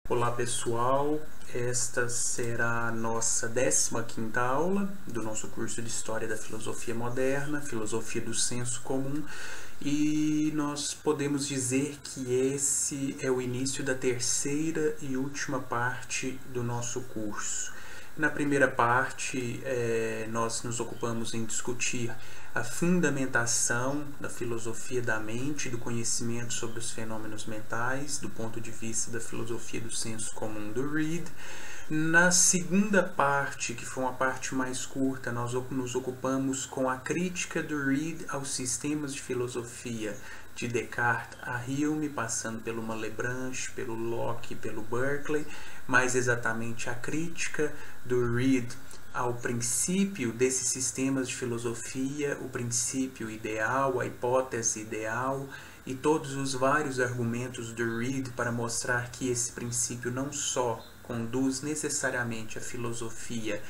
Olá pessoal, esta será a nossa 15ª aula do nosso curso de História da Filosofia Moderna, Filosofia do Senso Comum, e nós podemos dizer que esse é o início da terceira e última parte do nosso curso. Na primeira parte, nós nos ocupamos em discutir a fundamentação da filosofia da mente, do conhecimento sobre os fenômenos mentais, do ponto de vista da filosofia do senso comum do Reid. Na segunda parte, que foi uma parte mais curta, nós nos ocupamos com a crítica do Reid aos sistemas de filosofia de Descartes a Hume, passando pelo Malebranche, pelo Locke, pelo Berkeley, mais exatamente a crítica do Reid ao princípio desses sistemas de filosofia, o princípio ideal, a hipótese ideal e todos os vários argumentos do Reid para mostrar que esse princípio não só conduz necessariamente a filosofia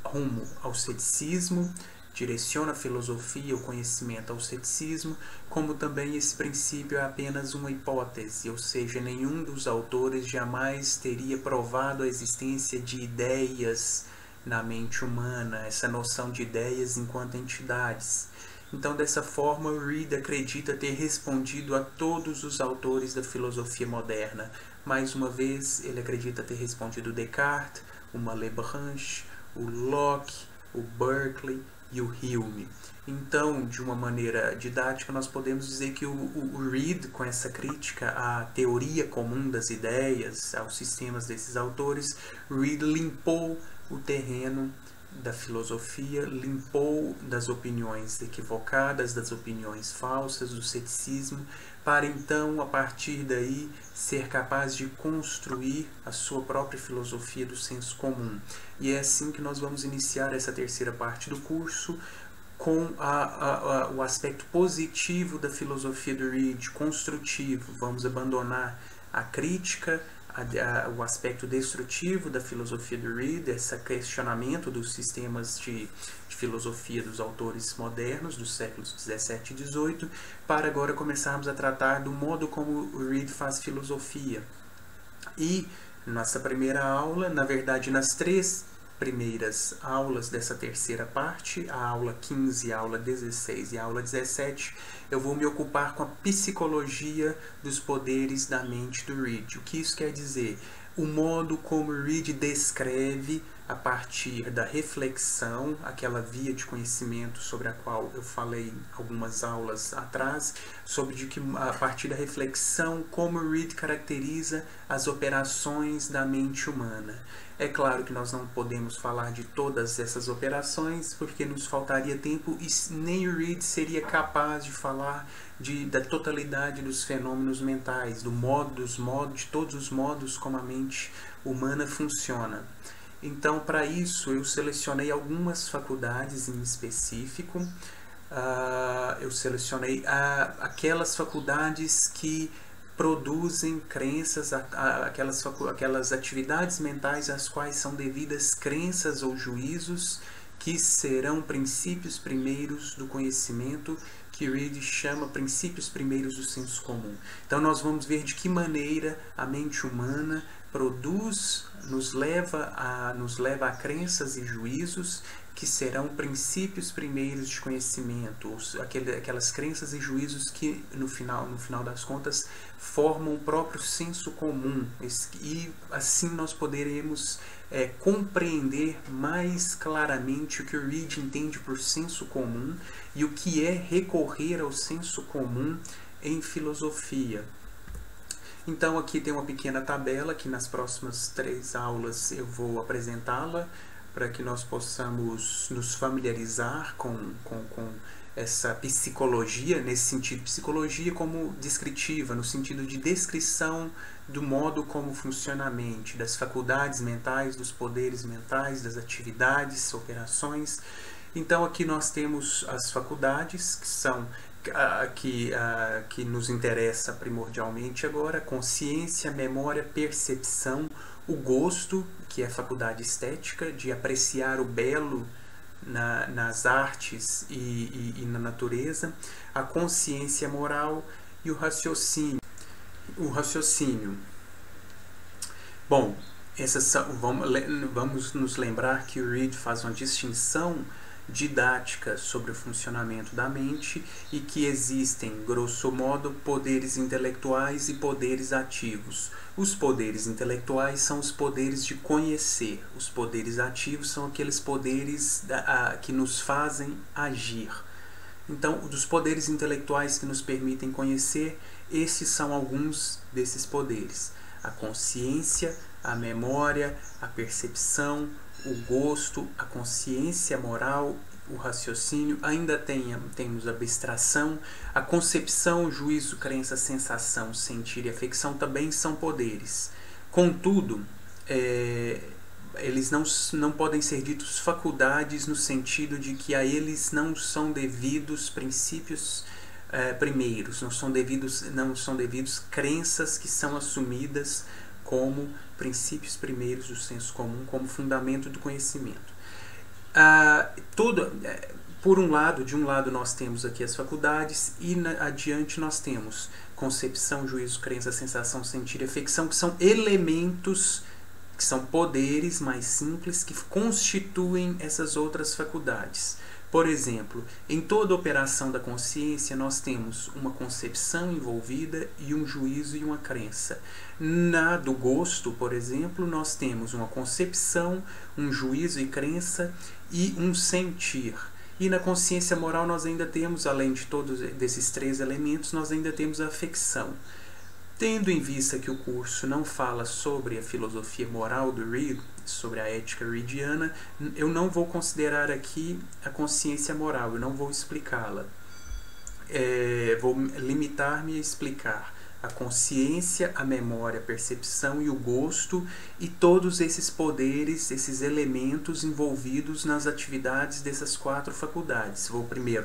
rumo ao ceticismo, direciona a filosofia, o conhecimento ao ceticismo, como também esse princípio é apenas uma hipótese, ou seja, nenhum dos autores jamais teria provado a existência de ideias na mente humana, essa noção de ideias enquanto entidades. Então, dessa forma, o Reid acredita ter respondido a todos os autores da filosofia moderna. Mais uma vez, ele acredita ter respondido Descartes, o Malebranche, o Locke, o Berkeley e o Hume. Então, de uma maneira didática, nós podemos dizer que o Reid, com essa crítica à teoria comum das ideias, aos sistemas desses autores, Reid limpou o terreno da filosofia, limpou das opiniões equivocadas, das opiniões falsas, do ceticismo, para então, a partir daí, ser capaz de construir a sua própria filosofia do senso comum. E é assim que nós vamos iniciar essa terceira parte do curso, com o aspecto positivo da filosofia do Reid, construtivo. Vamos abandonar a crítica, o aspecto destrutivo da filosofia do Reid, esse questionamento dos sistemas de filosofia dos autores modernos dos séculos 17 e 18, para agora começarmos a tratar do modo como o Reid faz filosofia. E nossa primeira aula, na verdade nas três primeiras aulas dessa terceira parte, a aula 15, a aula 16 e a aula 17, eu vou me ocupar com a psicologia dos poderes da mente do Reid. O que isso quer dizer? O modo como o Reid descreve, a partir da reflexão, aquela via de conhecimento sobre a qual eu falei algumas aulas atrás, sobre de que, a partir da reflexão, como o Reid caracteriza as operações da mente humana. É claro que nós não podemos falar de todas essas operações, porque nos faltaria tempo e nem o Reid seria capaz de falar da totalidade dos fenômenos mentais, de todos os modos como a mente humana funciona. Então, para isso, eu selecionei algumas faculdades em específico. Eu selecionei aquelas faculdades que produzem crenças, aquelas atividades mentais às quais são devidas crenças ou juízos que serão princípios primeiros do conhecimento, que Reid chama princípios primeiros do senso comum. Então nós vamos ver de que maneira a mente humana nos leva a crenças e juízos que serão princípios primeiros de conhecimento, aquelas crenças e juízos que no final das contas formam o próprio senso comum, e assim nós poderemos compreender mais claramente o que o Reid entende por senso comum e o que é recorrer ao senso comum em filosofia. Então aqui tem uma pequena tabela que nas próximas 3 aulas eu vou apresentá-la para que nós possamos nos familiarizar com essa psicologia, nesse sentido, psicologia como descritiva, no sentido de descrição do modo como funciona a mente, das faculdades mentais, dos poderes mentais, das atividades, operações. Então aqui nós temos as faculdades, que são que nos interessa primordialmente agora: consciência, memória, percepção, o gosto, que é a faculdade estética, de apreciar o belo nas artes e na natureza, a consciência moral e o raciocínio. Bom, vamos nos lembrar que o Reid faz uma distinção didática sobre o funcionamento da mente e que existem, grosso modo, poderes intelectuais e poderes ativos. Os poderes intelectuais são os poderes de conhecer, os poderes ativos são aqueles poderes que nos fazem agir. Então, dos poderes intelectuais que nos permitem conhecer, esses são alguns desses poderes: a consciência, a memória, a percepção, o gosto, a consciência moral, o raciocínio. Ainda temos a abstração, a concepção, o juízo, crença, sensação, sentir e afecção também são poderes. Contudo, eles não podem ser ditos faculdades no sentido de que a eles não são devidos princípios primeiros, não são devidos crenças que são assumidas como princípios primeiros do senso comum, como fundamento do conhecimento. De um lado nós temos aqui as faculdades e adiante nós temos concepção, juízo, crença, sensação, sentir e afecção, que são elementos, que são poderes mais simples que constituem essas outras faculdades. Por exemplo, em toda operação da consciência nós temos uma concepção envolvida e um juízo e uma crença. Na do gosto, por exemplo, nós temos uma concepção, um juízo e crença e um sentir. E na consciência moral nós ainda temos, além de todos desses três elementos, nós ainda temos a afecção. Tendo em vista que o curso não fala sobre a filosofia moral do Reid, sobre a ética reidiana, eu não vou considerar aqui a consciência moral, eu não vou explicá-la. Vou limitar-me a explicar a consciência, a memória, a percepção e o gosto e todos esses poderes, esses elementos envolvidos nas atividades dessas quatro faculdades.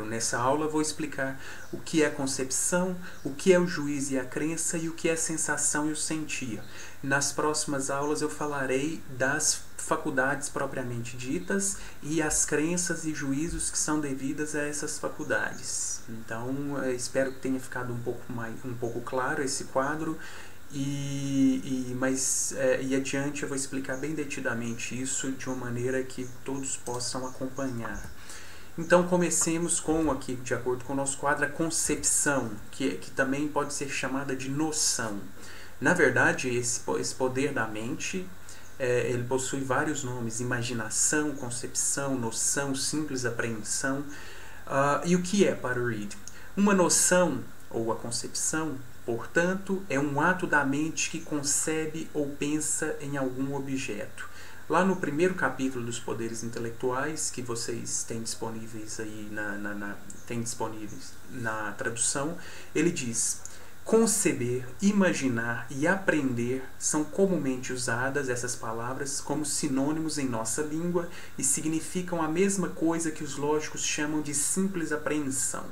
Nessa aula, vou explicar o que é a concepção, o que é o juízo e a crença e o que é a sensação e o sentir. Nas próximas aulas eu falarei das faculdades propriamente ditas e as crenças e juízos que são devidas a essas faculdades. Então, espero que tenha ficado um pouco claro esse quadro e adiante eu vou explicar bem detidamente isso de uma maneira que todos possam acompanhar. Então, comecemos com, aqui, de acordo com o nosso quadro, a concepção, que também pode ser chamada de noção. Na verdade, esse poder da mente, ele possui vários nomes: imaginação, concepção, noção, simples apreensão. E o que é para o Reid? Uma noção, ou a concepção, portanto, é um ato da mente que concebe ou pensa em algum objeto. Lá no primeiro capítulo dos poderes intelectuais, que vocês têm disponíveis aí na tradução, ele diz: conceber, imaginar e aprender são comumente usadas essas palavras como sinônimos em nossa língua e significam a mesma coisa que os lógicos chamam de simples apreensão.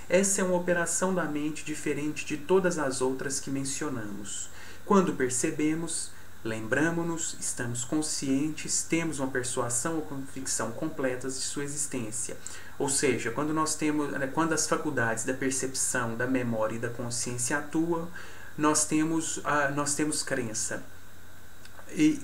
Essa é uma operação da mente diferente de todas as outras que mencionamos. Quando percebemos, lembramo-nos, estamos conscientes, temos uma persuasão ou convicção completas de sua existência. Ou seja, quando as faculdades da percepção, da memória e da consciência atuam, nós temos crença.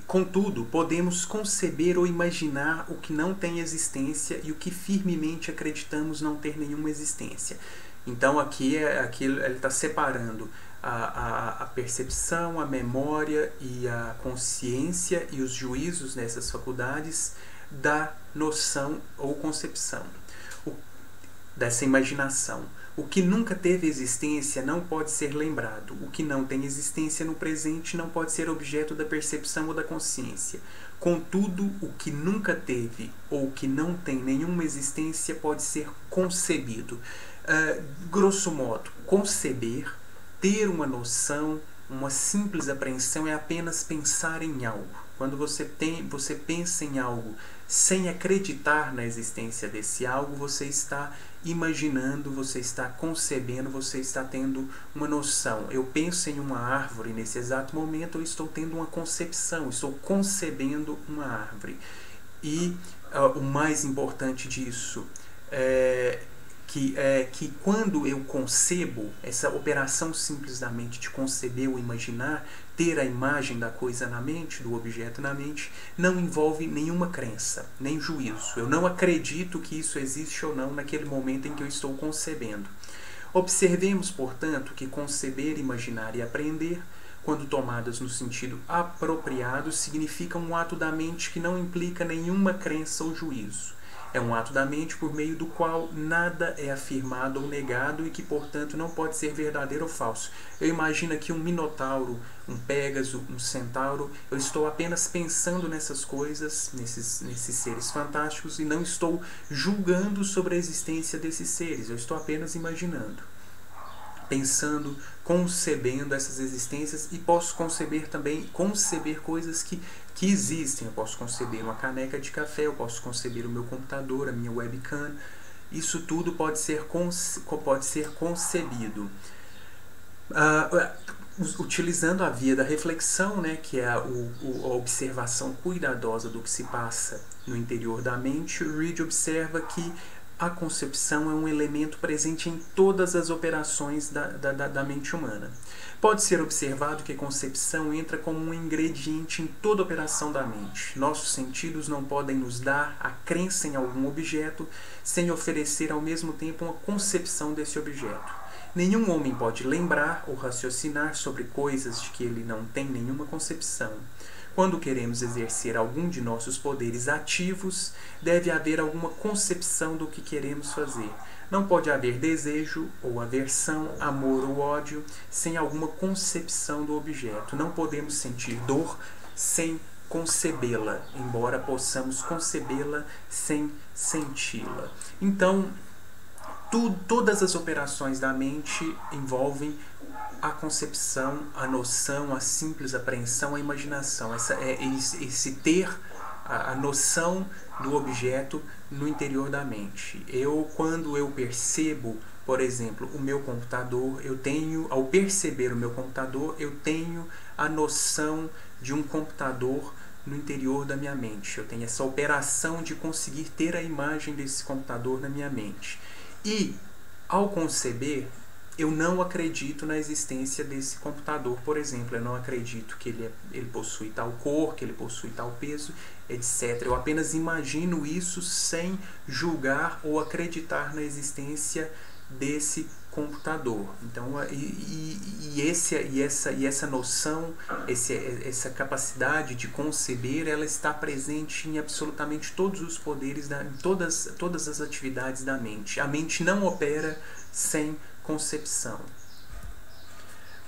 Contudo, podemos conceber ou imaginar o que não tem existência e o que firmemente acreditamos não ter nenhuma existência. Então aqui ele está separando a percepção, a memória e a consciência e os juízos nessas faculdades da noção ou concepção, dessa imaginação. O que nunca teve existência não pode ser lembrado. O que não tem existência no presente não pode ser objeto da percepção ou da consciência. Contudo, o que nunca teve ou que não tem nenhuma existência pode ser concebido. Grosso modo, conceber, ter uma noção, uma simples apreensão é apenas pensar em algo. Quando você pensa em algo sem acreditar na existência desse algo, você está imaginando, você está concebendo, você está tendo uma noção. Eu penso em uma árvore nesse exato momento, eu estou tendo uma concepção, estou concebendo uma árvore. E o mais importante disso é que quando eu concebo, essa operação simples da mente de conceber ou imaginar, ter a imagem da coisa na mente, do objeto na mente, não envolve nenhuma crença, nem juízo. Eu não acredito que isso existe ou não naquele momento em que eu estou concebendo. Observemos, portanto, que conceber, imaginar e aprender, quando tomadas no sentido apropriado, significa um ato da mente que não implica nenhuma crença ou juízo. É um ato da mente por meio do qual nada é afirmado ou negado e que, portanto, não pode ser verdadeiro ou falso. Eu imagino aqui um minotauro, um pégaso, um centauro. Eu estou apenas pensando nessas coisas, nesses seres fantásticos, e não estou julgando sobre a existência desses seres. Eu estou apenas imaginando, pensando, concebendo essas existências, e posso conceber coisas que existem. Eu posso conceber uma caneca de café, eu posso conceber o meu computador, a minha webcam. Isso tudo pode ser concebido. Utilizando a via da reflexão, né, que é a observação cuidadosa do que se passa no interior da mente, Reid observa que a concepção é um elemento presente em todas as operações da mente humana. Pode ser observado que a concepção entra como um ingrediente em toda operação da mente. Nossos sentidos não podem nos dar a crença em algum objeto sem oferecer ao mesmo tempo uma concepção desse objeto. Nenhum homem pode lembrar ou raciocinar sobre coisas de que ele não tem nenhuma concepção. Quando queremos exercer algum de nossos poderes ativos, deve haver alguma concepção do que queremos fazer. Não pode haver desejo ou aversão, amor ou ódio, sem alguma concepção do objeto. Não podemos sentir dor sem concebê-la, embora possamos concebê-la sem senti-la. Então, todas as operações da mente envolvem a concepção, a noção, a simples apreensão, a imaginação. Esse ter a noção do objeto no interior da mente. Quando eu percebo, por exemplo, o meu computador, ao perceber o meu computador, eu tenho a noção de um computador no interior da minha mente. Eu tenho essa operação de conseguir ter a imagem desse computador na minha mente. E, ao conceber, eu não acredito na existência desse computador, por exemplo. Eu não acredito que ele possui tal cor, que ele possui tal peso, etc. Eu apenas imagino isso sem julgar ou acreditar na existência desse computador. Então, essa noção, essa capacidade de conceber, ela está presente em absolutamente todos os poderes, em todas as atividades da mente. A mente não opera sem concepção.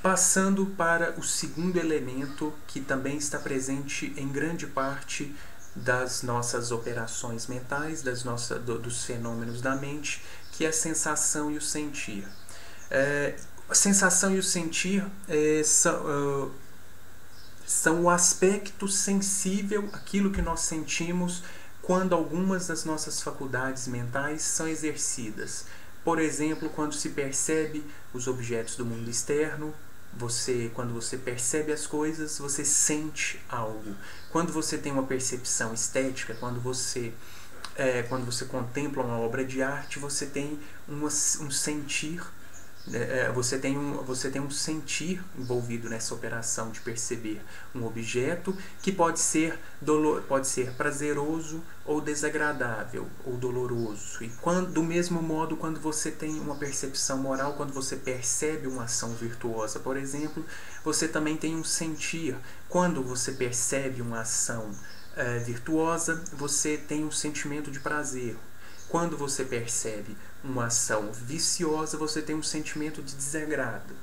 Passando para o segundo elemento, que também está presente em grande parte das nossas operações mentais, dos fenômenos da mente, que é a sensação e o sentir. A sensação e o sentir são o aspecto sensível, aquilo que nós sentimos quando algumas das nossas faculdades mentais são exercidas. Por exemplo, quando se percebe os objetos do mundo externo, quando você percebe as coisas, você sente algo. Quando você tem uma percepção estética, quando você contempla uma obra de arte, você tem um sentir. Você tem um sentir envolvido nessa operação de perceber um objeto, que pode ser prazeroso ou desagradável ou doloroso. E do mesmo modo, quando você tem uma percepção moral, quando você percebe uma ação virtuosa, por exemplo, você também tem um sentir. Quando você percebe uma ação virtuosa, você tem um sentimento de prazer. Quando você percebe uma ação viciosa, você tem um sentimento de desagradável,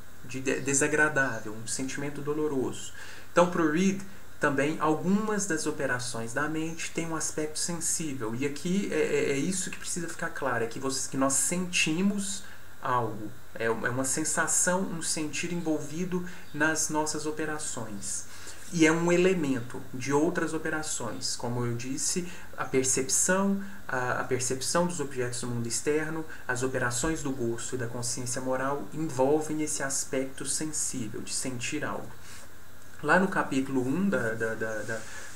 um sentimento doloroso. Então, para o Reid, também algumas das operações da mente têm um aspecto sensível. E aqui é isso que precisa ficar claro, que nós sentimos algo. É uma sensação, um sentir envolvido nas nossas operações. E é um elemento de outras operações, como eu disse, a percepção dos objetos do mundo externo, as operações do gosto e da consciência moral envolvem esse aspecto sensível, de sentir algo. Lá no capítulo 1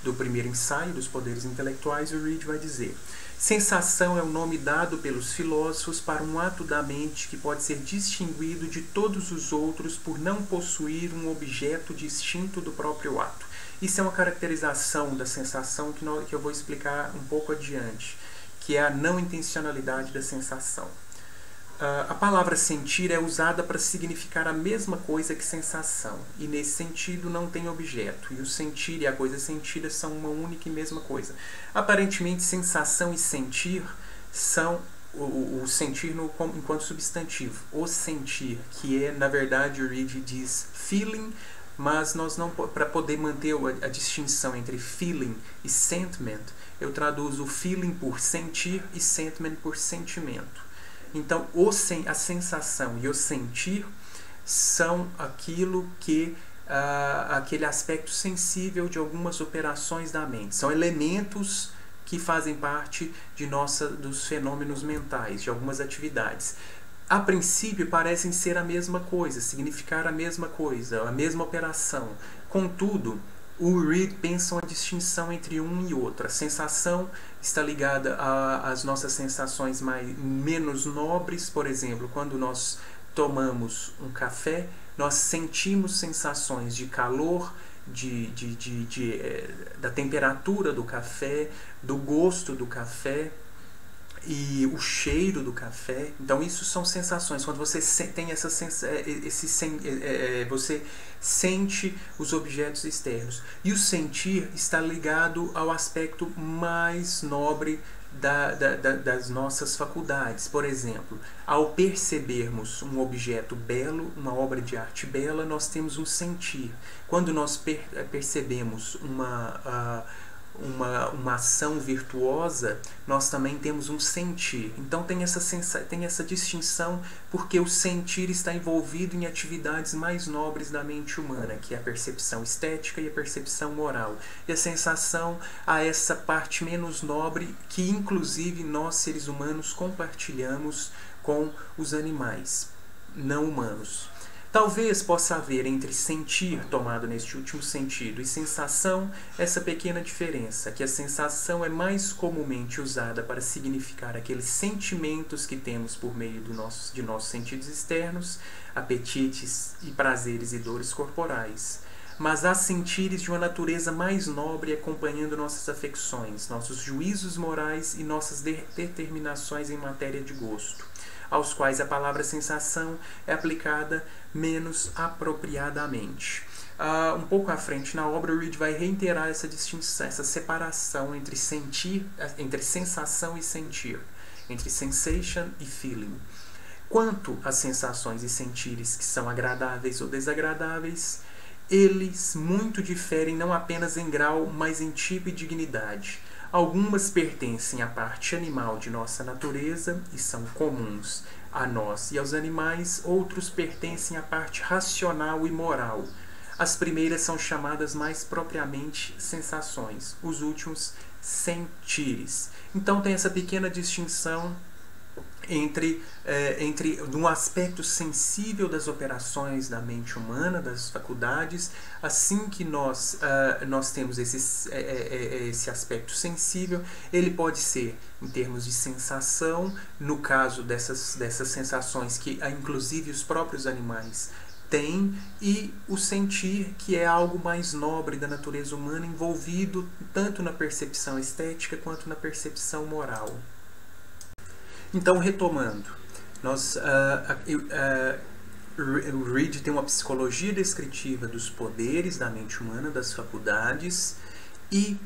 do primeiro ensaio dos poderes intelectuais, o Reid vai dizer: sensação é o nome dado pelos filósofos para um ato da mente que pode ser distinguido de todos os outros por não possuir um objeto distinto do próprio ato. Isso é uma caracterização da sensação que eu vou explicar um pouco adiante, que é a não intencionalidade da sensação. A palavra sentir é usada para significar a mesma coisa que sensação, e nesse sentido não tem objeto, e o sentir e a coisa sentida são uma única e mesma coisa. Aparentemente, sensação e sentir são o sentir enquanto substantivo, o sentir, que é, na verdade, o Reid diz feeling, mas nós não, para poder manter a distinção entre feeling e sentiment, eu traduzo feeling por sentir e sentiment por sentimento. Então, a sensação e o sentir são aquilo que aquele aspecto sensível de algumas operações da mente. São elementos que fazem parte dos fenômenos mentais, de algumas atividades. A princípio parecem ser a mesma coisa, significar a mesma coisa, a mesma operação. Contudo, o Reid pensa uma distinção entre um e outro. A sensação está ligada às nossas sensações menos nobres. Por exemplo, quando nós tomamos um café, nós sentimos sensações de calor, da temperatura do café, do gosto do café e o cheiro do café. Então isso são sensações. Quando você tem você sente os objetos externos. E o sentir está ligado ao aspecto mais nobre das nossas faculdades. Por exemplo, ao percebermos um objeto belo, uma obra de arte bela, nós temos um sentir. Quando nós percebemos uma ação virtuosa, nós também temos um sentir. Então tem essa distinção, porque o sentir está envolvido em atividades mais nobres da mente humana, que é a percepção estética e a percepção moral. E a sensação a essa parte menos nobre, que inclusive nós, seres humanos, compartilhamos com os animais não humanos. Talvez possa haver entre sentir, tomado neste último sentido, e sensação, essa pequena diferença, que a sensação é mais comumente usada para significar aqueles sentimentos que temos por meio de nossos sentidos externos, apetites e prazeres e dores corporais. Mas há sentires de uma natureza mais nobre acompanhando nossas afecções, nossos juízos morais e nossas determinações em matéria de gosto, aos quais a palavra sensação é aplicada menos apropriadamente. Um pouco à frente na obra, o Reid vai reiterar essa distinção, essa separação entre sensação e sentir, entre sensation e feeling. Quanto às sensações e sentires que são agradáveis ou desagradáveis, eles muito diferem não apenas em grau, mas em tipo e dignidade. Algumas pertencem à parte animal de nossa natureza e são comuns a nós e aos animais, outros pertencem à parte racional e moral. As primeiras são chamadas mais propriamente sensações, os últimos sentires. Então tem essa pequena distinção entre um aspecto sensível das operações da mente humana, das faculdades. Assim que nós temos esse aspecto sensível, ele pode ser em termos de sensação, no caso dessas sensações que inclusive os próprios animais têm, e o sentir, que é algo mais nobre da natureza humana, envolvido tanto na percepção estética quanto na percepção moral. Então, retomando, o Reid tem uma psicologia descritiva dos poderes da mente humana, das faculdades, e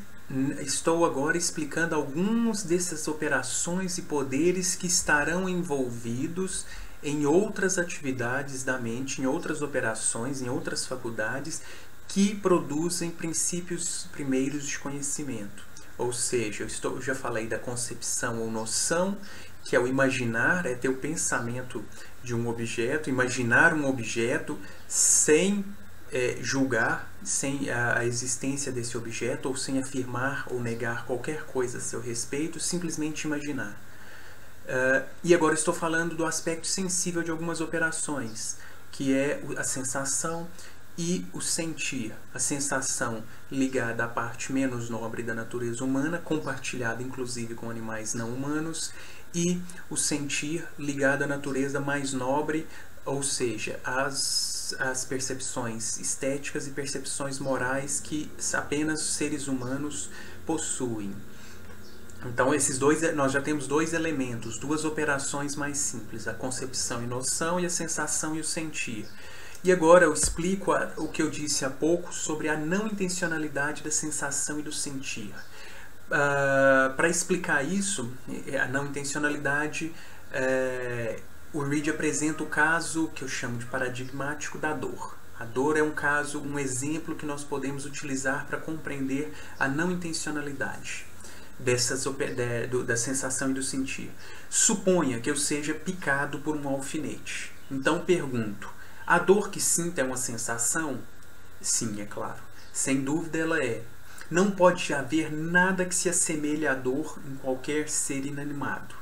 estou agora explicando algumas dessas operações e poderes que estarão envolvidos em outras atividades da mente, em outras operações, em outras faculdades, que produzem princípios primeiros de conhecimento. Ou seja, eu já falei da concepção ou noção, que é o imaginar, é ter o pensamento de um objeto, imaginar um objeto sem julgar, sem a existência desse objeto, ou sem afirmar ou negar qualquer coisa a seu respeito, simplesmente imaginar. E agora estou falando do aspecto sensível de algumas operações, que é a sensação e o sentir, a sensação ligada à parte menos nobre da natureza humana, compartilhada inclusive com animais não humanos, e o sentir ligado à natureza mais nobre, ou seja, as percepções estéticas e percepções morais que apenas seres humanos possuem. Então nós já temos dois elementos, duas operações mais simples, a concepção e noção e a sensação e o sentir. E agora eu explico o que eu disse há pouco sobre a não intencionalidade da sensação e do sentir. Para explicar isso, a não intencionalidade, o Reid apresenta o caso que eu chamo de paradigmático da dor. A dor é um caso, um exemplo que nós podemos utilizar para compreender a não intencionalidade da sensação e do sentir. Suponha que eu seja picado por um alfinete. Então pergunto, a dor que sinto é uma sensação? Sim, é claro. Sem dúvida ela é. Não pode haver nada que se assemelhe à dor em qualquer ser inanimado.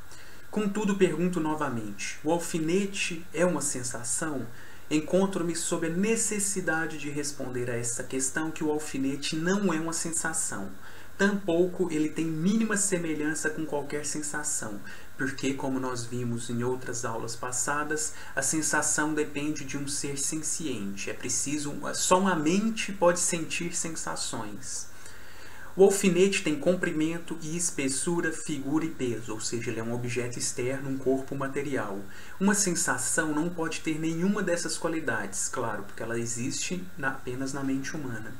Contudo, pergunto novamente, o alfinete é uma sensação? Encontro-me sob a necessidade de responder a essa questão que o alfinete não é uma sensação. Tampouco ele tem mínima semelhança com qualquer sensação, porque, como nós vimos em outras aulas passadas, a sensação depende de um ser senciente. É preciso, só uma mente pode sentir sensações. O alfinete tem comprimento e espessura, figura e peso, ou seja, ele é um objeto externo, um corpo material. Uma sensação não pode ter nenhuma dessas qualidades, claro, porque ela existe apenas na mente humana.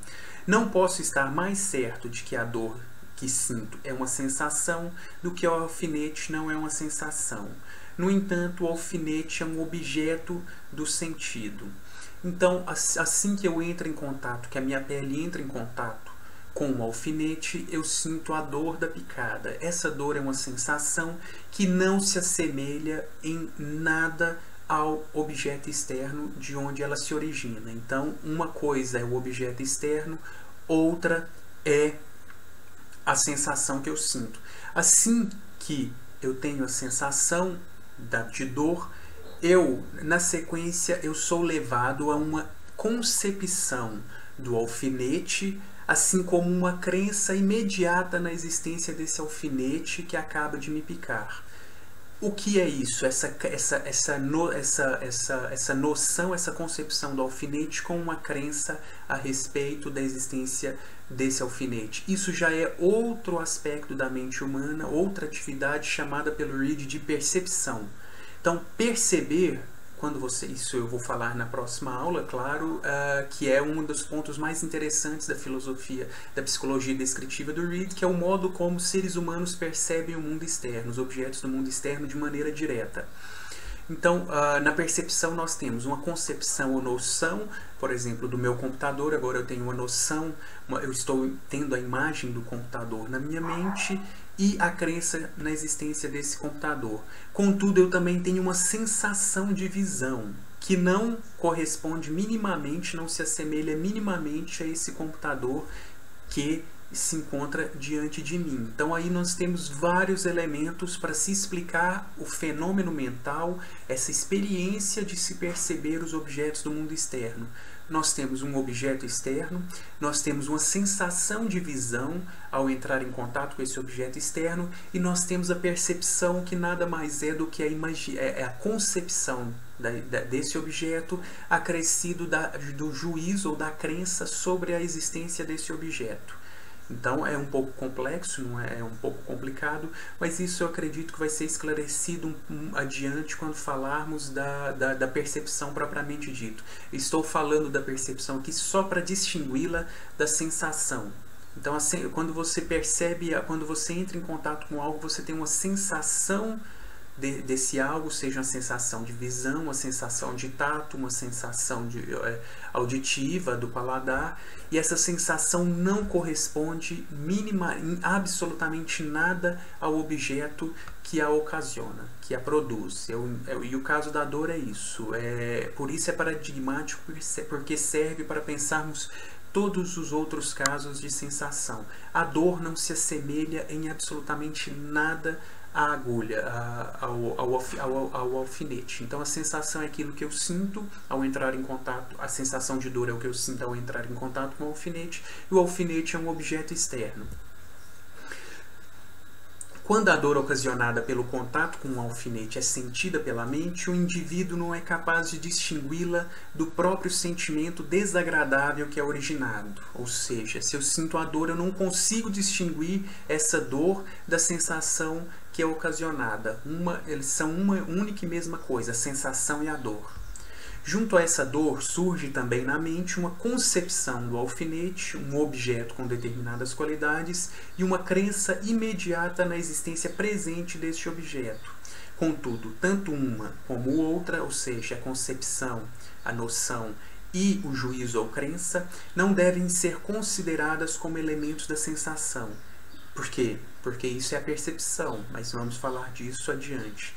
Não posso estar mais certo de que a dor que sinto é uma sensação do que o alfinete não é uma sensação. No entanto, o alfinete é um objeto do sentido. Então, assim que eu entro em contato, que a minha pele entra em contato com o alfinete, eu sinto a dor da picada. Essa dor é uma sensação que não se assemelha em nada ao objeto externo de onde ela se origina. Então, uma coisa é o objeto externo, outra é a sensação que eu sinto. Assim que eu tenho a sensação de dor, na sequência, eu sou levado a uma concepção do alfinete, assim como uma crença imediata na existência desse alfinete que acaba de me picar. O que é isso? Essa noção, essa concepção do alfinete com uma crença a respeito da existência desse alfinete. Isso já é outro aspecto da mente humana, outra atividade chamada pelo Reid de percepção. Então, perceber, isso eu vou falar na próxima aula, claro, que é um dos pontos mais interessantes da filosofia, da psicologia descritiva do Reid, que é o modo como seres humanos percebem o mundo externo, os objetos do mundo externo de maneira direta. Então, na percepção nós temos uma concepção ou noção, por exemplo, do meu computador. Agora eu tenho uma noção, eu estou tendo a imagem do computador na minha mente e a crença na existência desse computador. Contudo, eu também tenho uma sensação de visão que não corresponde minimamente, não se assemelha minimamente a esse computador que se encontra diante de mim. Então aí nós temos vários elementos para se explicar o fenômeno mental, essa experiência de se perceber os objetos do mundo externo. Nós temos um objeto externo, nós temos uma sensação de visão ao entrar em contato com esse objeto externo, e nós temos a percepção, que nada mais é do que a concepção desse objeto acrescido do juízo ou da crença sobre a existência desse objeto. Então é um pouco complexo, não é um pouco complicado, mas isso eu acredito que vai ser esclarecido adiante quando falarmos da percepção propriamente dito. Estou falando da percepção aqui só para distingui-la da sensação. Então, assim, quando você percebe, quando você entra em contato com algo, você tem uma sensação desse algo, seja uma sensação de visão, uma sensação de tato, uma sensação auditiva do paladar, e essa sensação não corresponde absolutamente nada ao objeto que a ocasiona, que a produz. E o caso da dor é isso. Por isso é paradigmático, porque serve para pensarmos todos os outros casos de sensação. A dor não se assemelha em absolutamente nada à agulha, ao alfinete. Então a sensação é aquilo que eu sinto ao entrar em contato, a sensação de dor é o que eu sinto ao entrar em contato com o alfinete, e o alfinete é um objeto externo. Quando a dor ocasionada pelo contato com um alfinete é sentida pela mente, o indivíduo não é capaz de distingui-la do próprio sentimento desagradável que é originado. Ou seja, se eu sinto a dor, eu não consigo distinguir essa dor da sensação que é ocasionada. Eles são uma única e mesma coisa, a sensação e a dor. Junto a essa dor, surge também na mente uma concepção do alfinete, um objeto com determinadas qualidades, e uma crença imediata na existência presente deste objeto. Contudo, tanto uma como outra, ou seja, a concepção, a noção e o juízo ou crença, não devem ser consideradas como elementos da sensação. Por quê? Porque isso é a percepção, mas vamos falar disso adiante.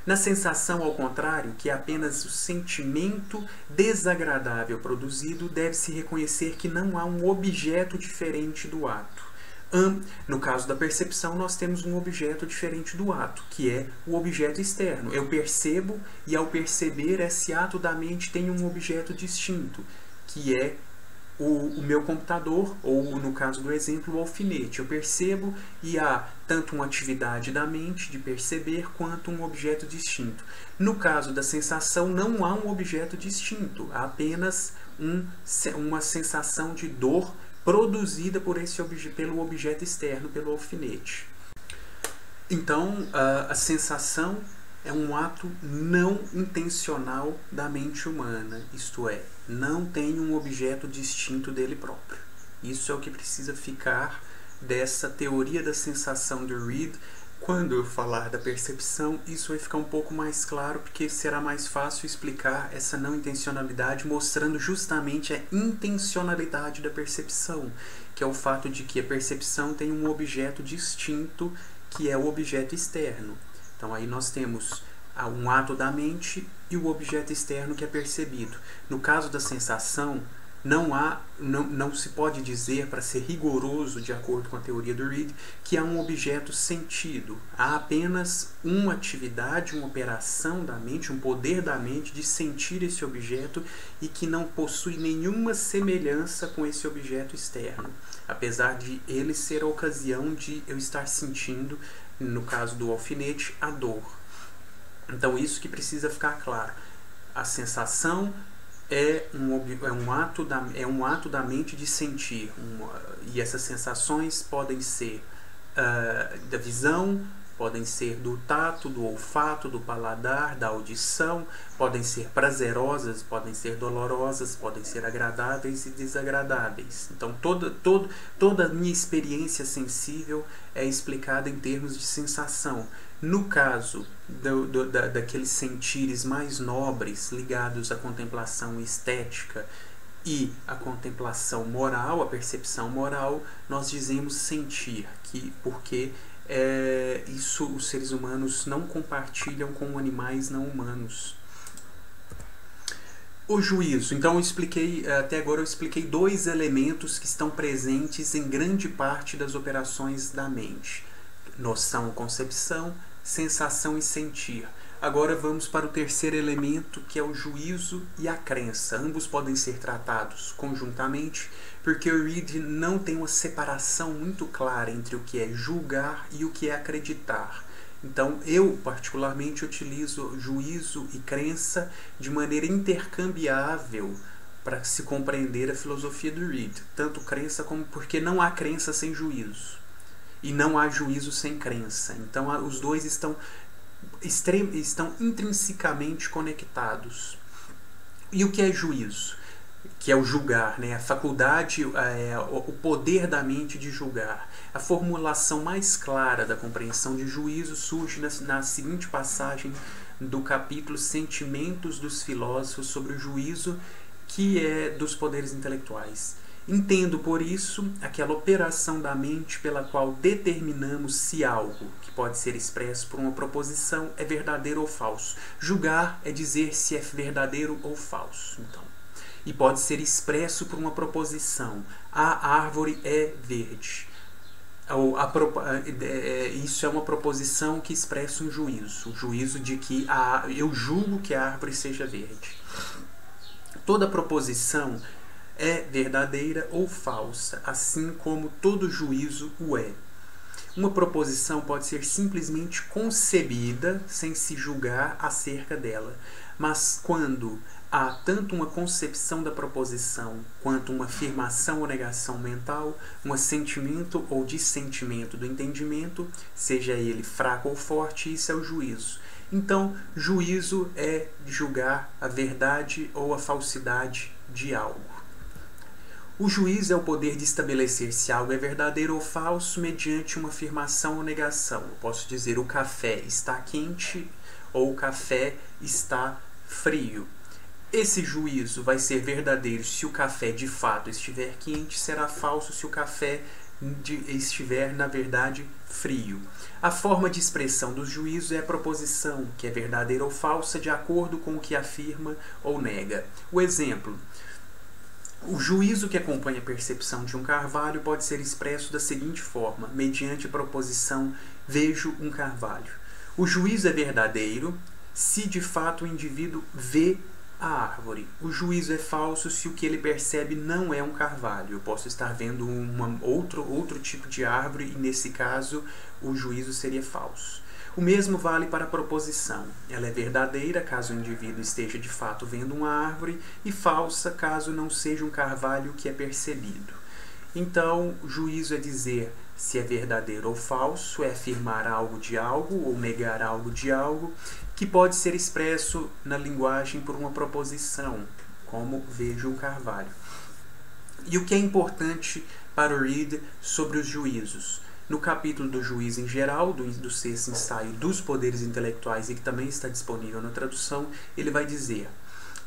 Na sensação, ao contrário, que é apenas o sentimento desagradável produzido, deve-se reconhecer que não há um objeto diferente do ato. No caso da percepção, nós temos um objeto diferente do ato, que é o objeto externo. Eu percebo, e ao perceber, esse ato da mente tem um objeto distinto, que é o meu computador, ou no caso do exemplo, o alfinete. Eu percebo e há tanto uma atividade da mente de perceber, quanto um objeto distinto. No caso da sensação, não há um objeto distinto, há apenas uma sensação de dor produzida pelo objeto externo, pelo alfinete. Então, a sensação é um ato não intencional da mente humana, isto é, não tem um objeto distinto dele próprio. Isso é o que precisa ficar dessa teoria da sensação do Reid. Quando eu falar da percepção, isso vai ficar um pouco mais claro, porque será mais fácil explicar essa não intencionalidade, mostrando justamente a intencionalidade da percepção, que é o fato de que a percepção tem um objeto distinto, que é o objeto externo. Então aí nós temos um ato da mente e o objeto externo que é percebido. No caso da sensação, não se pode dizer, para ser rigoroso de acordo com a teoria do Reid, que há um objeto sentido. Há apenas uma atividade, uma operação da mente, um poder da mente de sentir esse objeto, e que não possui nenhuma semelhança com esse objeto externo, apesar de ele ser a ocasião de eu estar sentindo, no caso do alfinete, a dor. Então isso que precisa ficar claro. A sensação é um ato da mente de sentir. E essas sensações podem ser da visão, podem ser do tato, do olfato, do paladar, da audição, podem ser prazerosas, podem ser dolorosas, podem ser agradáveis e desagradáveis. Então toda a minha experiência sensível é explicada em termos de sensação. No caso daqueles sentires mais nobres ligados à contemplação estética e à contemplação moral, à percepção moral, nós dizemos sentir, porque isso os seres humanos não compartilham com animais não humanos. O juízo. Então até agora eu expliquei dois elementos que estão presentes em grande parte das operações da mente: noção, concepção, sensação e sentir. Agora vamos para o terceiro elemento, que é o juízo e a crença. Ambos podem ser tratados conjuntamente, porque o Reid não tem uma separação muito clara entre o que é julgar e o que é acreditar. Então eu particularmente utilizo juízo e crença de maneira intercambiável para se compreender a filosofia do Reid. Tanto crença como porque não há crença sem juízo. E não há juízo sem crença. Então os dois estão intrinsecamente conectados. E o que é juízo? Que é o julgar, né? A faculdade, o poder da mente de julgar. A formulação mais clara da compreensão de juízo surge na seguinte passagem do capítulo Sentimentos dos Filósofos sobre o juízo, que é dos poderes intelectuais. Entendo, por isso, aquela operação da mente pela qual determinamos se algo, que pode ser expresso por uma proposição, é verdadeiro ou falso. Julgar é dizer se é verdadeiro ou falso. Então, e pode ser expresso por uma proposição: a árvore é verde. Isso é uma proposição que expressa um juízo. O juízo de que eu julgo que a árvore seja verde. Toda proposição é verdadeira ou falsa, assim como todo juízo o é. Uma proposição pode ser simplesmente concebida sem se julgar acerca dela, mas quando há tanto uma concepção da proposição quanto uma afirmação ou negação mental, um assentimento ou dissentimento do entendimento, seja ele fraco ou forte, isso é o juízo. Então, juízo é julgar a verdade ou a falsidade de algo. O juízo é o poder de estabelecer se algo é verdadeiro ou falso mediante uma afirmação ou negação. Eu posso dizer o café está quente ou o café está frio. Esse juízo vai ser verdadeiro se o café de fato estiver quente, será falso se o café estiver, na verdade, frio. A forma de expressão do juízo é a proposição, que é verdadeira ou falsa de acordo com o que afirma ou nega. O exemplo: o juízo que acompanha a percepção de um carvalho pode ser expresso da seguinte forma, mediante a proposição vejo um carvalho. O juízo é verdadeiro se de fato o indivíduo vê a árvore. O juízo é falso se o que ele percebe não é um carvalho. Eu posso estar vendo outro tipo de árvore e, nesse caso, o juízo seria falso. O mesmo vale para a proposição. Ela é verdadeira caso o indivíduo esteja de fato vendo uma árvore e falsa caso não seja um carvalho que é percebido. Então, juízo é dizer se é verdadeiro ou falso, é afirmar algo de algo ou negar algo de algo, que pode ser expresso na linguagem por uma proposição, como vejo um carvalho. E o que é importante para o Reid sobre os juízos? No capítulo do juízo em geral, do sexto ensaio dos poderes intelectuais, e que também está disponível na tradução, ele vai dizer: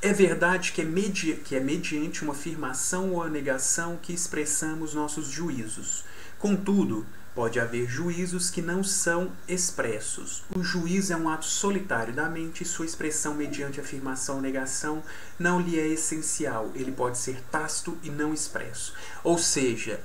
é verdade que é mediante uma afirmação ou a negação que expressamos nossos juízos. Contudo, pode haver juízos que não são expressos. O juízo é um ato solitário da mente e sua expressão mediante afirmação ou negação não lhe é essencial. Ele pode ser tácito e não expresso. Ou seja,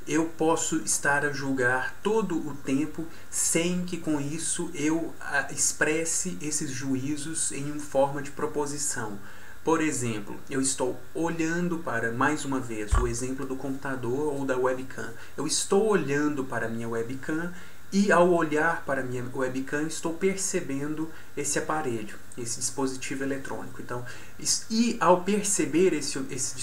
eu posso estar a julgar todo o tempo sem que com isso eu expresse esses juízos em uma forma de proposição. Por exemplo, eu estou olhando para, mais uma vez, o exemplo do computador ou da webcam. Eu estou olhando para a minha webcam e, ao olhar para a minha webcam, estou percebendo esse aparelho, esse dispositivo eletrônico. Então, e ao perceber esse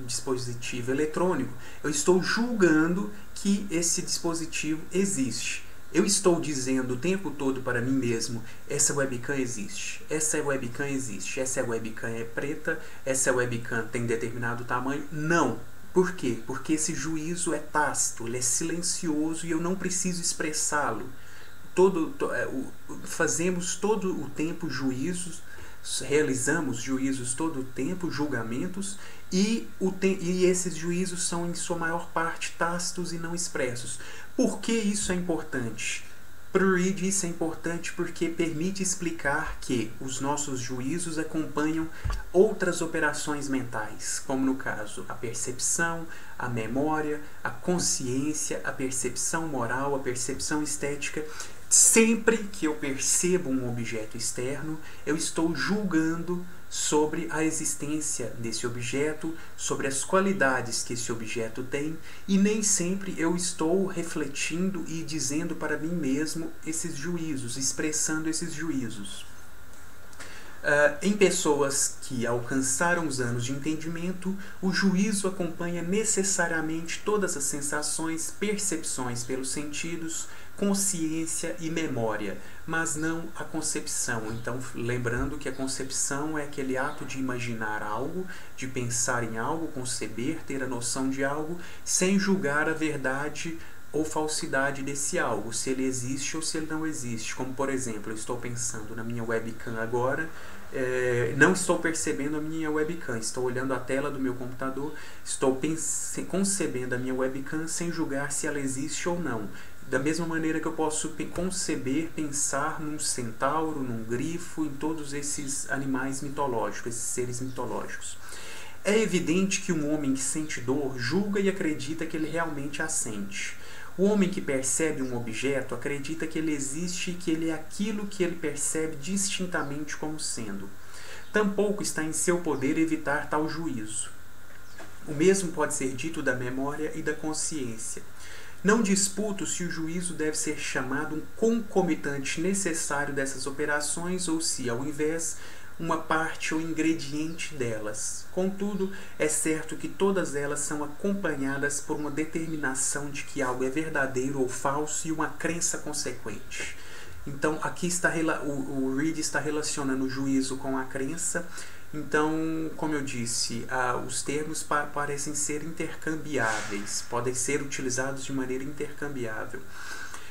dispositivo eletrônico, eu estou julgando que esse dispositivo existe. Eu estou dizendo o tempo todo para mim mesmo, essa webcam existe, essa webcam existe, essa webcam é preta, essa webcam tem determinado tamanho. Não. Por quê? Porque esse juízo é tácito, ele é silencioso e eu não preciso expressá-lo. Fazemos todo o tempo juízos, realizamos juízos todo o tempo, julgamentos, e esses juízos são em sua maior parte tácitos e não expressos. Por que isso é importante? Para o Reid, isso é importante porque permite explicar que os nossos juízos acompanham outras operações mentais, como no caso a percepção, a memória, a consciência, a percepção moral, a percepção estética. Sempre que eu percebo um objeto externo, eu estou julgando sobre a existência desse objeto, sobre as qualidades que esse objeto tem, e nem sempre eu estou refletindo e dizendo para mim mesmo esses juízos, expressando esses juízos. Em pessoas que alcançaram os anos de entendimento, o juízo acompanha necessariamente todas as sensações, percepções pelos sentidos, consciência e memória, mas não a concepção. Então, lembrando que a concepção é aquele ato de imaginar algo, de pensar em algo, conceber, ter a noção de algo, sem julgar a verdade ou falsidade desse algo, se ele existe ou se ele não existe. Como, por exemplo, eu estou pensando na minha webcam agora, não estou percebendo a minha webcam, estou olhando a tela do meu computador, estou concebendo a minha webcam sem julgar se ela existe ou não. Da mesma maneira que eu posso conceber, pensar num centauro, num grifo, em todos esses animais mitológicos, esses seres mitológicos. É evidente que um homem que sente dor julga e acredita que ele realmente a sente. O homem que percebe um objeto acredita que ele existe e que ele é aquilo que ele percebe distintamente como sendo. Tampouco está em seu poder evitar tal juízo. O mesmo pode ser dito da memória e da consciência. Não disputo se o juízo deve ser chamado um concomitante necessário dessas operações ou se, ao invés, uma parte ou ingrediente delas. Contudo, é certo que todas elas são acompanhadas por uma determinação de que algo é verdadeiro ou falso e uma crença consequente. Então, aqui está, o Reid está relacionando o juízo com a crença. Então, como eu disse, os termos parecem ser intercambiáveis, podem ser utilizados de maneira intercambiável.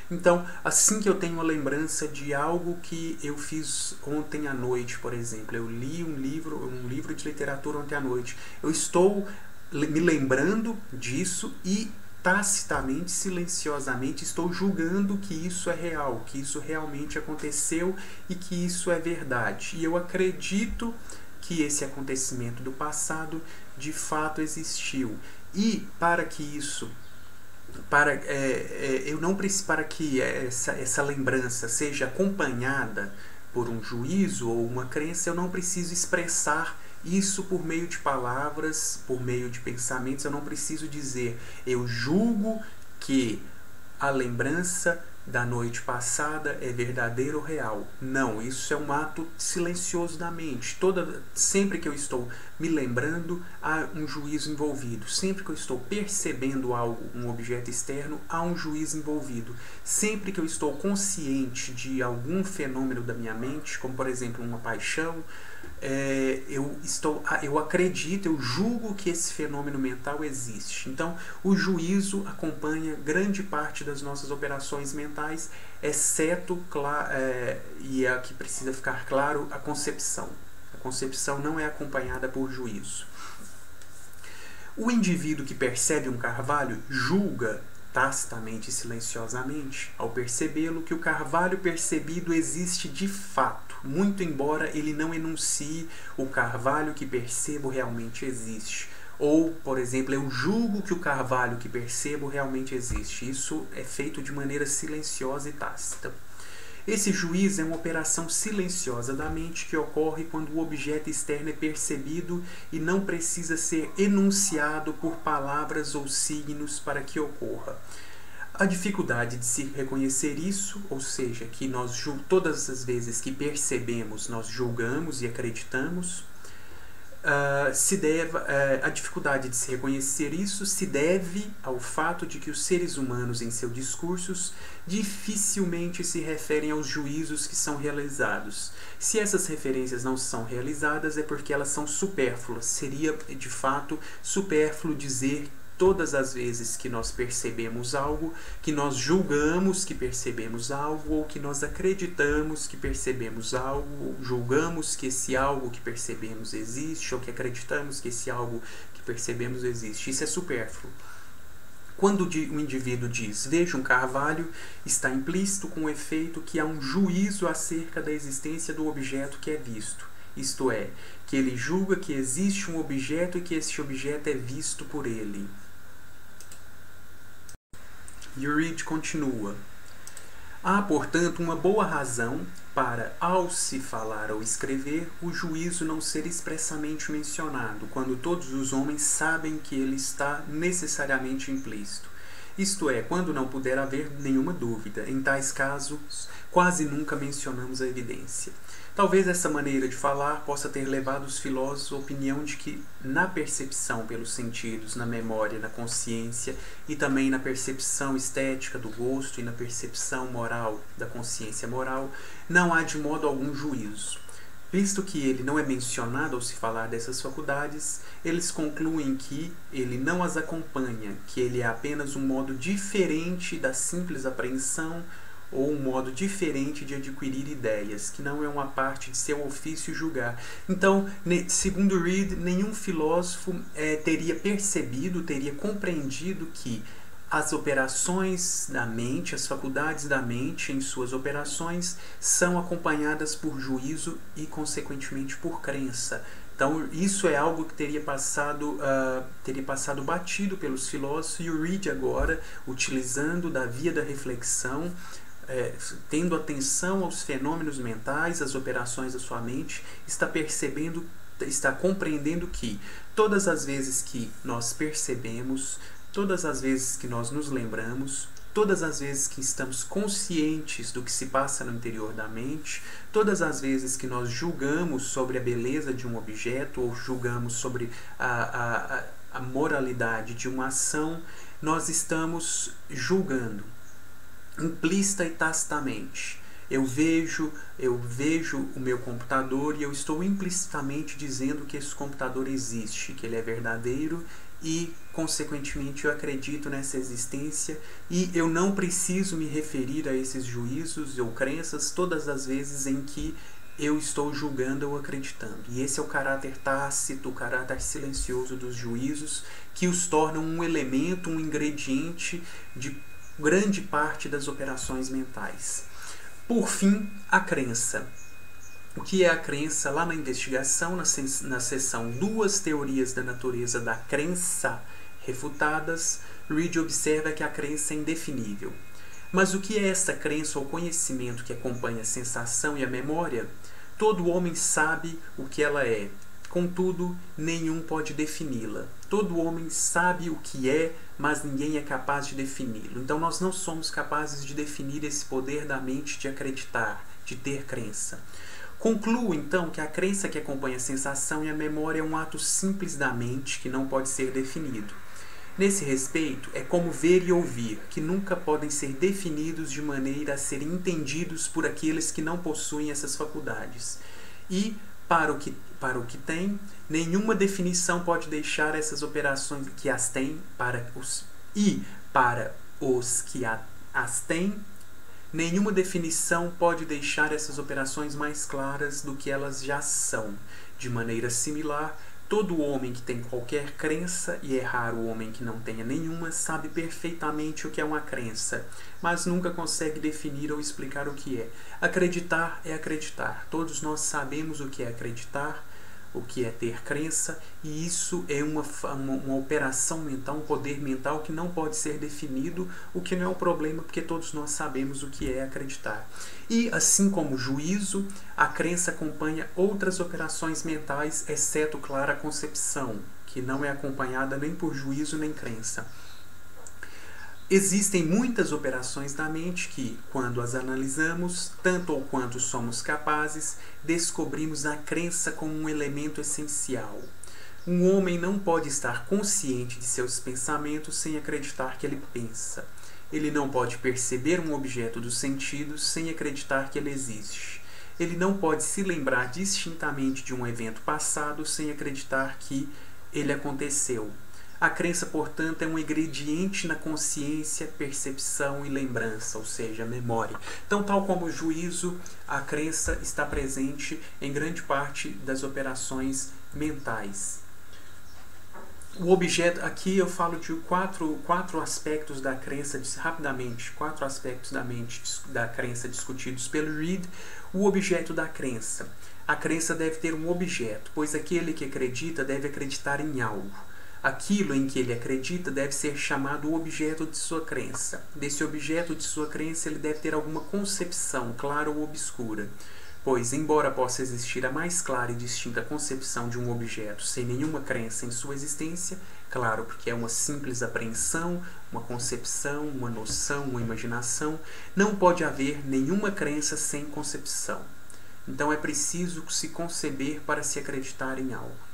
Então, assim que eu tenho uma lembrança de algo que eu fiz ontem à noite, por exemplo, eu li um livro de literatura ontem à noite, eu estou me lembrando disso e tacitamente, silenciosamente, estou julgando que isso é real, que isso realmente aconteceu e que isso é verdade. E eu acredito que esse acontecimento do passado de fato existiu. E para que isso, para que essa lembrança seja acompanhada por um juízo ou uma crença, eu não preciso expressar isso por meio de palavras, por meio de pensamentos. Eu não preciso dizer, eu julgo que a lembrança da noite passada é verdadeira ou real. Não, isso é um ato silencioso da mente. Sempre que eu estou me lembrando, há um juízo envolvido. Sempre que eu estou percebendo algo, um objeto externo, há um juízo envolvido. Sempre que eu estou consciente de algum fenômeno da minha mente, como por exemplo uma paixão, eu acredito, eu julgo que esse fenômeno mental existe. Então, o juízo acompanha grande parte das nossas operações mentais, exceto, e aqui precisa ficar claro, a concepção. A concepção não é acompanhada por juízo. O indivíduo que percebe um carvalho julga tacitamente e silenciosamente, ao percebê-lo, que o carvalho percebido existe de fato, muito embora ele não enuncie o carvalho que percebo realmente existe. Ou, por exemplo, eu julgo que o carvalho que percebo realmente existe. Isso é feito de maneira silenciosa e tácita. Esse juízo é uma operação silenciosa da mente que ocorre quando o objeto externo é percebido e não precisa ser enunciado por palavras ou signos para que ocorra. A dificuldade de se reconhecer isso, ou seja, que todas as vezes que percebemos, nós julgamos e acreditamos, a dificuldade de se reconhecer isso se deve ao fato de que os seres humanos, em seus discursos, dificilmente se referem aos juízos que são realizados. Se essas referências não são realizadas, é porque elas são supérfluas. Seria, de fato, supérfluo dizer todas as vezes que nós percebemos algo, que nós julgamos que percebemos algo, ou que nós acreditamos que percebemos algo, ou julgamos que esse algo que percebemos existe, ou que acreditamos que esse algo que percebemos existe. Isso é supérfluo. Quando o indivíduo diz, veja um carvalho, está implícito com o efeito que há um juízo acerca da existência do objeto que é visto. Isto é, que ele julga que existe um objeto e que esse objeto é visto por ele. E o Reid continua. Há, portanto, uma boa razão para, ao se falar ou escrever, o juízo não ser expressamente mencionado, quando todos os homens sabem que ele está necessariamente implícito. Isto é, quando não puder haver nenhuma dúvida. Em tais casos, quase nunca mencionamos a evidência. Talvez essa maneira de falar possa ter levado os filósofos à opinião de que, na percepção pelos sentidos, na memória, na consciência, e também na percepção estética do gosto e na percepção moral da consciência moral, não há de modo algum juízo. Visto que ele não é mencionado ao se falar dessas faculdades, eles concluem que ele não as acompanha, que ele é apenas um modo diferente da simples apreensão ou um modo diferente de adquirir ideias, que não é uma parte de seu ofício julgar. Então, segundo Reid, nenhum filósofo teria percebido, teria compreendido que as operações da mente, as faculdades da mente em suas operações são acompanhadas por juízo e, consequentemente, por crença. Então, isso é algo que teria passado batido pelos filósofos, e o Reid agora, utilizando da via da reflexão, tendo atenção aos fenômenos mentais, às operações da sua mente, está compreendendo que todas as vezes que nós percebemos, todas as vezes que nós nos lembramos, todas as vezes que estamos conscientes do que se passa no interior da mente, todas as vezes que nós julgamos sobre a beleza de um objeto ou julgamos sobre a moralidade de uma ação, nós estamos julgando implícita e tacitamente. Eu vejo o meu computador e eu estou implicitamente dizendo que esse computador existe, que ele é verdadeiro, e consequentemente eu acredito nessa existência, e eu não preciso me referir a esses juízos ou crenças todas as vezes em que eu estou julgando ou acreditando. E esse é o caráter tácito, o caráter silencioso dos juízos, que os tornam um elemento, um ingrediente de grande parte das operações mentais. Por fim, a crença. O que é a crença? Lá na investigação, na seção Duas Teorias da Natureza da Crença Refutadas, Reid observa que a crença é indefinível. Mas o que é esta crença ou conhecimento que acompanha a sensação e a memória? Todo homem sabe o que ela é, contudo, nenhum pode defini-la. Todo homem sabe o que é, mas ninguém é capaz de defini-lo. Então nós não somos capazes de definir esse poder da mente de acreditar, de ter crença. Concluo, então, que a crença que acompanha a sensação e a memória é um ato simples da mente que não pode ser definido. Nesse respeito, é como ver e ouvir, que nunca podem ser definidos de maneira a serem entendidos por aqueles que não possuem essas faculdades. E, para o que tem, nenhuma definição pode deixar essas operações que as têm, para os que as têm, nenhuma definição pode deixar essas operações mais claras do que elas já são. De maneira similar, todo homem que tem qualquer crença, e é raro o homem que não tenha nenhuma, sabe perfeitamente o que é uma crença, mas nunca consegue definir ou explicar o que é. Acreditar é acreditar. Todos nós sabemos o que é acreditar, o que é ter crença, e isso é uma operação mental, um poder mental que não pode ser definido, o que não é um problema, porque todos nós sabemos o que é acreditar. E, assim como o juízo, a crença acompanha outras operações mentais, exceto, claro, a concepção, que não é acompanhada nem por juízo nem crença. Existem muitas operações da mente que, quando as analisamos, tanto ou quanto somos capazes, descobrimos a crença como um elemento essencial. Um homem não pode estar consciente de seus pensamentos sem acreditar que ele pensa. Ele não pode perceber um objeto dos sentidos sem acreditar que ele existe. Ele não pode se lembrar distintamente de um evento passado sem acreditar que ele aconteceu. A crença, portanto, é um ingrediente na consciência, percepção e lembrança, ou seja, memória. Então, tal como o juízo, a crença está presente em grande parte das operações mentais. O objeto, aqui eu falo de quatro aspectos da crença, rapidamente, 4 aspectos da crença discutidos pelo Reid. O objeto da crença. A crença deve ter um objeto, pois aquele que acredita deve acreditar em algo. Aquilo em que ele acredita deve ser chamado o objeto de sua crença. Desse objeto de sua crença ele deve ter alguma concepção, clara ou obscura. Pois, embora possa existir a mais clara e distinta concepção de um objeto sem nenhuma crença em sua existência, claro, porque é uma simples apreensão, uma concepção, uma noção, uma imaginação, não pode haver nenhuma crença sem concepção. Então é preciso se conceber para se acreditar em algo.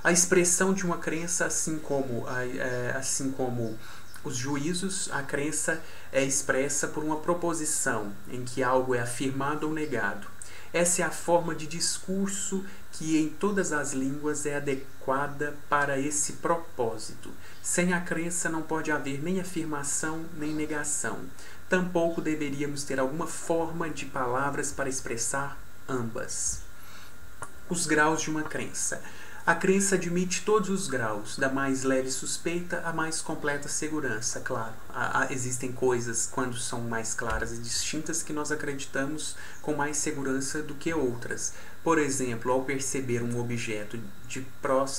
A expressão de uma crença, assim como os juízos, a crença é expressa por uma proposição, em que algo é afirmado ou negado. Essa é a forma de discurso que em todas as línguas é adequada para esse propósito. Sem a crença não pode haver nem afirmação nem negação. Tampouco deveríamos ter alguma forma de palavras para expressar ambas. Os graus de uma crença. A crença admite todos os graus, da mais leve suspeita à mais completa segurança, claro. Existem coisas, quando são mais claras e distintas, que nós acreditamos com mais segurança do que outras. Por exemplo, ao perceber um objeto que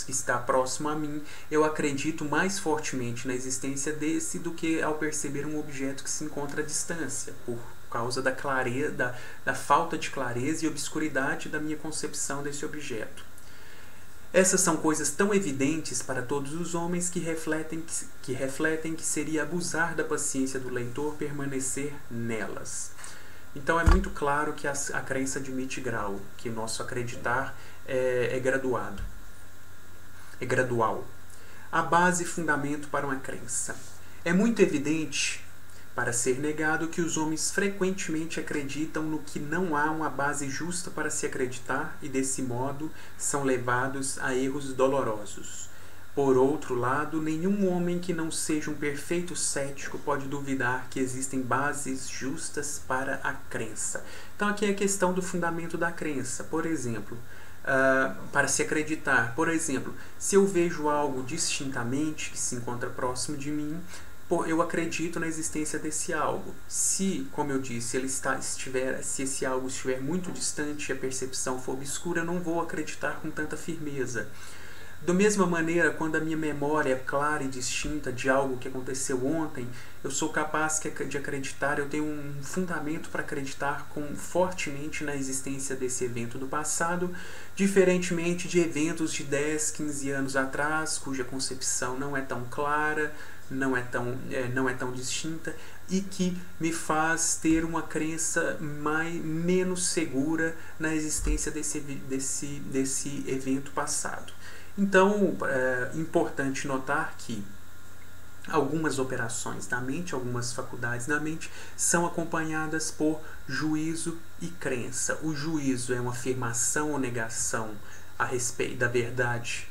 está próximo a mim, eu acredito mais fortemente na existência desse do que ao perceber um objeto que se encontra à distância, por causa da clareza, da falta de clareza e obscuridade da minha concepção desse objeto. Essas são coisas tão evidentes para todos os homens que refletem que seria abusar da paciência do leitor permanecer nelas. Então é muito claro que a crença admite grau, que o nosso acreditar é graduado, é gradual. A base e fundamento para uma crença. É muito evidente para ser negado que os homens frequentemente acreditam no que não há uma base justa para se acreditar e, desse modo, são levados a erros dolorosos. Por outro lado, nenhum homem que não seja um perfeito cético pode duvidar que existem bases justas para a crença. Então aqui é a questão do fundamento da crença. Por exemplo, para se acreditar. Por exemplo, se eu vejo algo distintamente que se encontra próximo de mim, eu acredito na existência desse algo. Se, como eu disse, se esse algo estiver muito distante e a percepção for obscura, eu não vou acreditar com tanta firmeza. Da mesma maneira, quando a minha memória é clara e distinta de algo que aconteceu ontem, eu sou capaz de acreditar, eu tenho um fundamento para acreditar fortemente na existência desse evento do passado, diferentemente de eventos de 10, 15 anos atrás, cuja concepção não é tão clara, não é tão distinta e que me faz ter uma crença menos segura na existência desse evento passado. Então, é importante notar que algumas operações da mente, algumas faculdades da mente, são acompanhadas por juízo e crença. O juízo é uma afirmação ou negação a respeito da verdade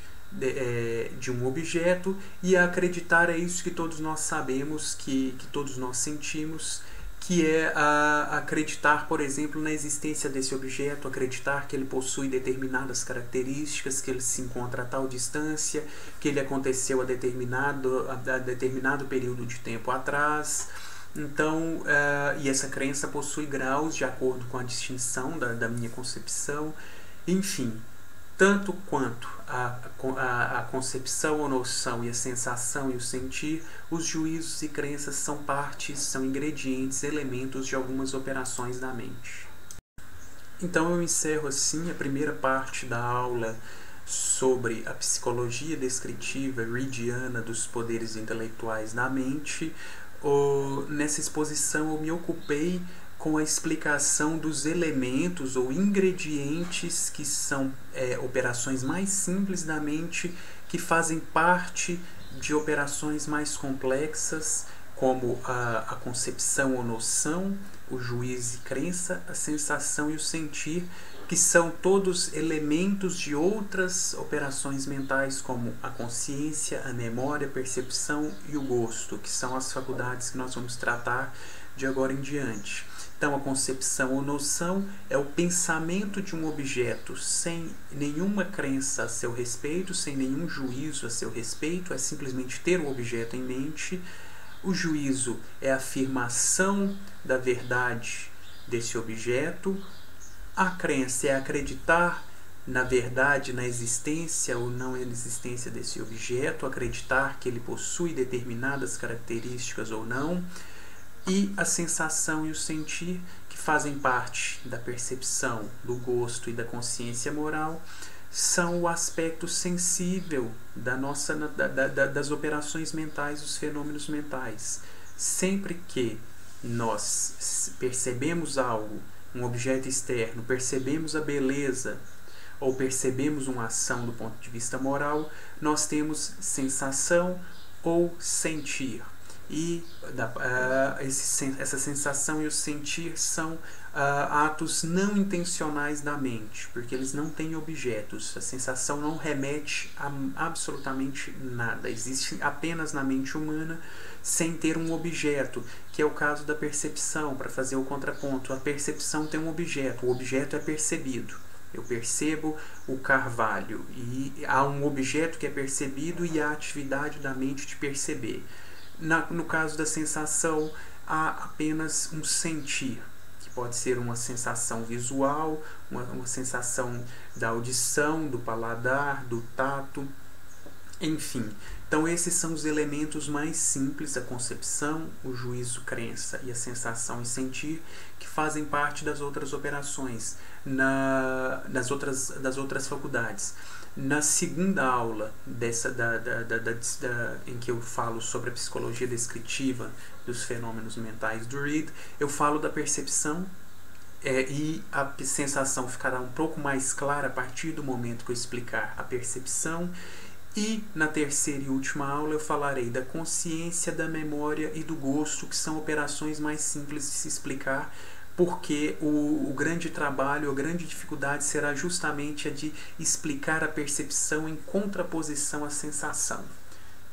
de um objeto, e acreditar é isso que todos nós sabemos, que todos nós sentimos, que é acreditar, por exemplo, na existência desse objeto, acreditar que ele possui determinadas características, que ele se encontra a tal distância, que ele aconteceu a determinado período de tempo atrás. Então, e essa crença possui graus de acordo com a distinção da minha concepção. Enfim, tanto quanto a concepção ou noção e a sensação e o sentir, os juízos e crenças são partes, são ingredientes, elementos de algumas operações da mente. Então eu encerro assim a primeira parte da aula sobre a psicologia descritiva reidiana dos poderes intelectuais da mente. Nessa exposição eu me ocupei com a explicação dos elementos ou ingredientes que são operações mais simples da mente, que fazem parte de operações mais complexas, como a concepção ou noção, o juízo e crença, a sensação e o sentir, que são todos elementos de outras operações mentais, como a consciência, a memória, a percepção e o gosto, que são as faculdades que nós vamos tratar de agora em diante. Então, a concepção ou noção é o pensamento de um objeto sem nenhuma crença a seu respeito, sem nenhum juízo a seu respeito, é simplesmente ter o objeto em mente. O juízo é a afirmação da verdade desse objeto. A crença é acreditar na verdade, na existência ou não existência desse objeto, acreditar que ele possui determinadas características ou não. E a sensação e o sentir, que fazem parte da percepção, do gosto e da consciência moral, são o aspecto sensível das operações mentais, dos fenômenos mentais. Sempre que nós percebemos algo, um objeto externo, percebemos a beleza ou percebemos uma ação do ponto de vista moral, nós temos sensação ou sentir. E essa sensação e o sentir são atos não intencionais da mente, porque eles não têm objetos. A sensação não remete a absolutamente nada, existe apenas na mente humana sem ter um objeto, que é o caso da percepção. Para fazer o contraponto, a percepção tem um objeto, o objeto é percebido. Eu percebo o carvalho e há um objeto que é percebido e há a atividade da mente de perceber. No caso da sensação, há apenas um sentir, que pode ser uma sensação visual, uma sensação da audição, do paladar, do tato, enfim. Então esses são os elementos mais simples, a concepção, o juízo, crença e a sensação e sentir, que fazem parte das outras operações, das outras faculdades. Na segunda aula em que eu falo sobre a psicologia descritiva dos fenômenos mentais do Reid, eu falo da percepção, e a sensação ficará um pouco mais clara a partir do momento que eu explicar a percepção. E na terceira e última aula eu falarei da consciência, da memória e do gosto, que são operações mais simples de se explicar, porque o grande trabalho, a grande dificuldade será justamente a de explicar a percepção em contraposição à sensação.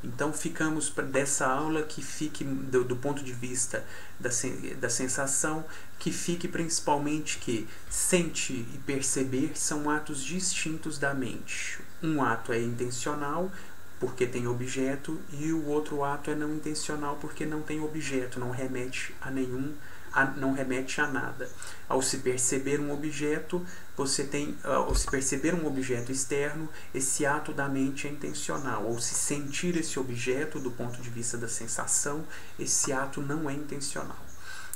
Então ficamos dessa aula que fique, do ponto de vista da sensação, que fique principalmente que sentir e perceber são atos distintos da mente. Um ato é intencional, porque tem objeto, e o outro ato é não intencional, porque não tem objeto, não remete a nada. Ao se perceber um objeto, ao se perceber um objeto externo, esse ato da mente é intencional. Ao se sentir esse objeto, do ponto de vista da sensação, esse ato não é intencional.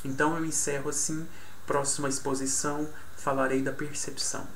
Então eu encerro assim. Próxima exposição falarei da percepção.